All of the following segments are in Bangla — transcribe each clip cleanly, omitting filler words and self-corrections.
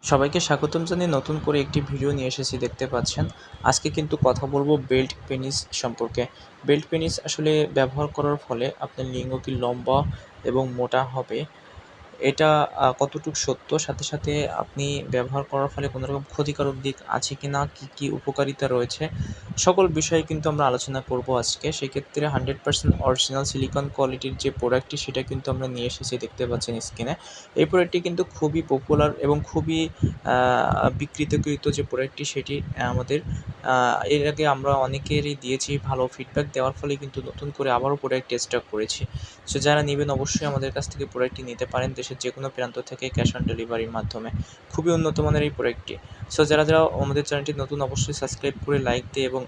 সবাইকে স্বাগতম জানিয়ে নতুন করে একটি ভিডিও নিয়ে এসেছি দেখতে পাচ্ছেন। আজকে কিন্তু কথা বলবো বেল্ট পেনিস সম্পর্কে। বেল্ট পেনিস আসলে ব্যবহার করার ফলে আপনার লিঙ্গ কি লম্বা এবং মোটা হবে? এটা কতটুক সত্য? সাথে, সাথে আপনি ব্যবহার করার ফলে কোনো রকম ক্ষতিকারক দিক আছে কিনা? কি উপকারিতা রয়েছে? সকল বিষয়ে কিন্তু আমরা আলোচনা করব আজকে। সেক্ষেত্রে 100% অরিজিনাল সিলিকন কোয়ালিটির যে প্রোডাক্টটি সেটা কিন্তু আমরা নিয়ে এসেছি দেখতে পাচ্ছেন স্ক্রিনে। এই প্রোডাক্টটি কিন্তু খুবই পপুলার এবং খুবই আ বিক্রিতকৃত যে প্রোডাক্টটি সেটি আমাদের এর আগে আমরা অনেকেরই দিয়েছি ভালো ফিডব্যাক দেওয়ার ফলে কিন্তু নতুন করে আবারও প্রোডাক্ট স্টক করেছি। সো যারা নিবেন অবশ্যই আমাদের কাছ থেকে প্রোডাক্টটি নিতে পারেন দেশের যেকোনো প্রান্ত থেকে ক্যাশ অন ডেলিভারির মাধ্যমে। খুবই উন্নত মানের এই প্রোডাক্টটি। সো যারা আমাদের চ্যানেলটি নতুন অবশ্যই সাবস্ক্রাইব করে লাইক দিয়ে এবং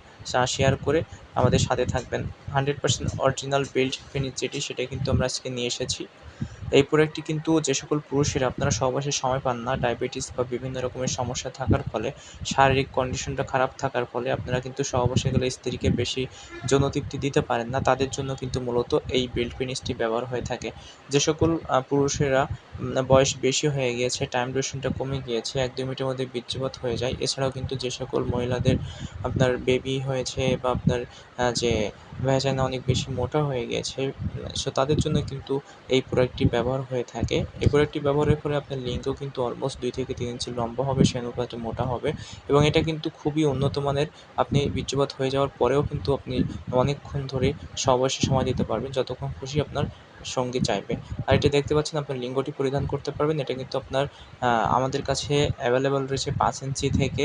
শেয়ার করে আমাদের সাথে থাকবেন। 100% অরিজিনাল বেল্ট ফিনিশ যেটি সেটা কিন্তু আমরা আজকে নিয়ে এসেছি। এই প্রোডাক্টটি কিন্তু যে সকল পুরুষেরা আপনারা সহবাসে সময় পান না, ডায়াবেটিস বা বিভিন্ন রকমের সমস্যা থাকার ফলে, শারীরিক কন্ডিশনটা খারাপ থাকার ফলে আপনারা কিন্তু সহবাসে গেলে স্ত্রীকে বেশি যৌনতৃপ্তি দিতে পারেন না, তাদের জন্য কিন্তু মূলত এই বেল্ট পেনিসটি ব্যবহার হয়ে থাকে। যে সকল পুরুষেরা বয়স বেশি হয়ে গিয়েছে, টাইম ডিউরেশনটা কমে গিয়েছে, ১-২ মিনিটের মধ্যে বীর্যপাত হয়ে যায়। এছাড়াও কিন্তু যে সকল মহিলাদের আপনার বেবি হয়েছে বা আপনার যে ভ্যাজাইনা অনেক বেশি মোটা হয়ে গিয়েছে, সো তাদের জন্য কিন্তু এই প্রোডাক্টটি ব্যবহার হয়ে থাকে। এই প্রোডাক্টটি ব্যবহারের ফলে আপনার লিঙ্গ কিন্তু অলমোস্ট ২ থেকে ৩ ইঞ্চি লম্বা হবে, সে অনুপাতে মোটা হবে এবং এটা কিন্তু খুবই উন্নত মানের। আপনি বীর্যপাত হয়ে যাওয়ার পরেও কিন্তু আপনি অনেকক্ষণ ধরে সহবাসে সময় দিতে পারবেন, যতক্ষণ খুশি আপনার সঙ্গী চাইবে। আর এটি দেখতে পাচ্ছেন আপনার লিঙ্গটি পরিধান করতে পারবেন। এটা কিন্তু আপনার আমাদের কাছে অ্যাভেলেবল রয়েছে ৫ ইঞ্চি থেকে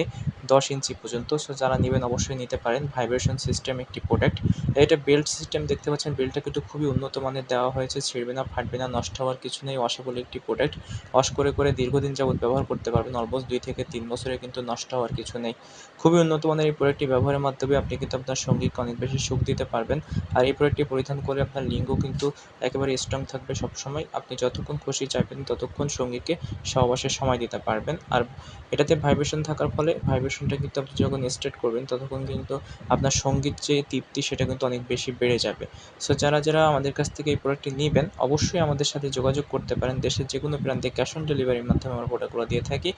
১০ ইঞ্চি পর্যন্ত। সো যারা নিবেন অবশ্যই নিতে পারেন। ভাইব্রেশন সিস্টেম একটি প্রোডাক্ট। এটা বেল্ট সিস্টেম দেখতে পাচ্ছেন, বেল্টটা কিন্তু খুবই উন্নত মানের দেওয়া হয়েছে, ছিঁড়বে না, ফাটবে না, নষ্ট হওয়ার কিছু নেই, ওয়াশেবল একটি প্রোডাক্ট। ওয়াশ করে দীর্ঘদিন যাবত ব্যবহার করতে পারবেন, অলমোস্ট ২ থেকে ৩ বছরে কিন্তু নষ্ট হওয়ার কিছু নেই। খুবই উন্নত মানের এই প্রোডাক্টটি ব্যবহারের মাধ্যমে আপনি কিন্তু আপনার সঙ্গীকে অনেক বেশি সুখ দিতে পারবেন। আর এই প্রোডাক্টটি পরিধান করে আপনার লিঙ্গ কিন্তু একেবারে স্ট্রং থাকবে সবসময়। আপনি যতক্ষণ খুশি চাইবেন ততক্ষণ সঙ্গীকে সহবাসে সময় দিতে পারবেন। আর এটাতে ভাইব্রেশন থাকার ফলে ভাইব্রেশনটা কিন্তু আপনি যখন স্টার্ট করবেন ততক্ষণ কিন্তু আপনার সঙ্গীত যে তৃপ্তি সেটা কিন্তু অনেক বেশি বেড়ে যাবে। সো যারা আমাদের কাছ থেকে এই প্রোডাক্টটি নিবেন অবশ্যই আমাদের সাথে যোগাযোগ করতে পারেন। দেশের যেকোনো প্রান্তে ক্যাশ অন ডেলিভারির মাধ্যমে আমরা প্রোডাক্টগুলো দিয়ে থাকি।